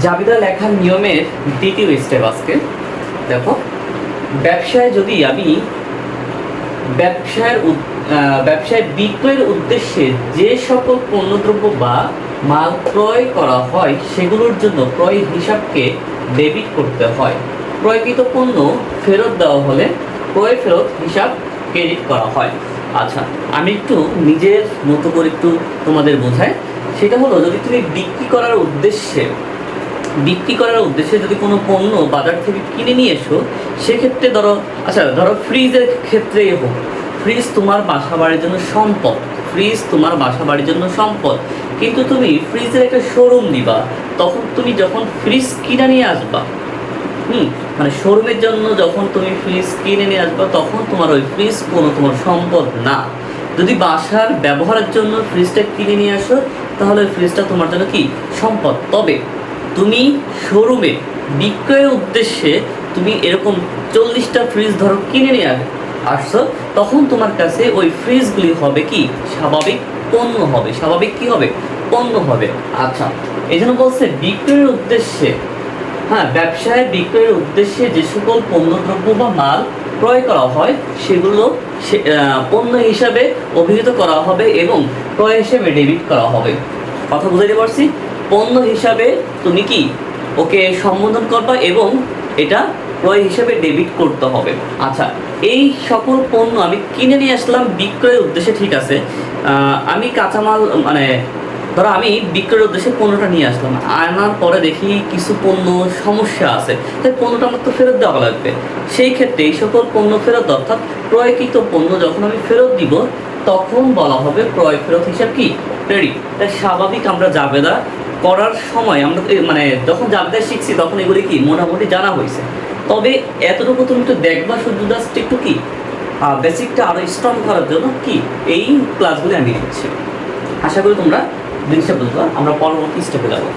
জাবেদা লেখার নিয়মের দ্বিতীয় স্টেপ আজকে দেখো। ব্যবসায় যদি আমি ব্যবসায় বিক্রয়ের উদ্দেশ্যে যে সকল পণ্যদ্রব্য বা মাল ক্রয় করা হয় সেগুলোর জন্য ক্রয় হিসাবকে ডেবিট করতে হয়। ক্রয়কৃত পণ্য ফেরত দেওয়া হলে ক্রয় ফেরত হিসাব ক্রেডিট করা হয়। আচ্ছা, আমি একটু নিজের মতো করে একটু তোমাদের বোঝাই। সেটা হলো, যদি তুমি বিক্রি করার উদ্দেশ্যে যদি কোনো পণ্য বাজার থেকে কিনে নিয়ে এসো, সেক্ষেত্রে ধরো ফ্রিজের ক্ষেত্রেই হোক, ফ্রিজ তোমার বাসা বাড়ির জন্য সম্পদ, কিন্তু তুমি ফ্রিজের একটা শোরুম দিবা, তখন তুমি যখন ফ্রিজ কিনে নিয়ে আসবা, মানে শোরুমের জন্য যখন তুমি ফ্রিজ কিনে নিয়ে আসবা, তখন তোমার ওই ফ্রিজ কোনো তোমার সম্পদ না। যদি বাসার ব্যবহারের জন্য ফ্রিজটা কিনে নিয়ে আসো, তাহলে ওই ফ্রিজটা তোমার জন্য কি সম্পদ। তবে তুমি শোরুমে বিক্রয়ের উদ্দেশ্যে তুমি এরকম 40টা ফ্রিজ ধরো কিনে নিয়ে আসছো, তখন তোমার কাছে ওই ফ্রিজগুলি হবে কি স্বাভাবিক পণ্য হবে। আচ্ছা, এই জন্য বলছে বিক্রয়ের উদ্দেশ্যে, ব্যবসায় বিক্রয়ের উদ্দেশ্যে যে সকল পণ্যদ্রব্য বা মাল ক্রয় করা হয় সেগুলো পণ্য হিসাবে অভিহিত করা হবে এবং ক্রয় হিসেবে ডেবিট করা হবে। কথা বুঝাইতে পারছি? পণ্য হিসাবে তুমি কি ওকে সম্বোধন করবা এবং এটা ক্রয় হিসেবে ডেবিট করতে হবে। আচ্ছা, এই সকল পণ্য আমি কিনে নিয়ে আসলাম বিক্রয়ের উদ্দেশ্যে, ঠিক আছে। আমি কাঁচামাল ধরো আমি বিক্রয়ের উদ্দেশ্যে পণ্যটা নিয়ে আসলাম, আনার পরে দেখি কিছু পণ্য সমস্যা আছে, তাই পণ্যটা আমার তো ফেরত দেওয়া লাগবে। সেই ক্ষেত্রে এই সকল পণ্য ফেরত, অর্থাৎ ক্রয়কৃত পণ্য যখন আমি ফেরত দিব, তখন বলা হবে ক্রয় ফেরত হিসাব কি ক্রেডিট। তাই স্বাভাবিক আমরা জাবেদা করার সময় আমরা যখন জাবেদা শিখছি তখন এগুলি কি মোটামুটি জানা হয়েছে। তবে এতটুকু তুমি একটু দেখবা, শুধু জাস্ট একটু কি বেসিকটা আরও স্ট্রং করার জন্য কি এই ক্লাসগুলি আমি নিচ্ছি। আশা করি তোমরা জিনিসটা বুঝবা। আমরা পরবর্তী স্টেপে যাবো।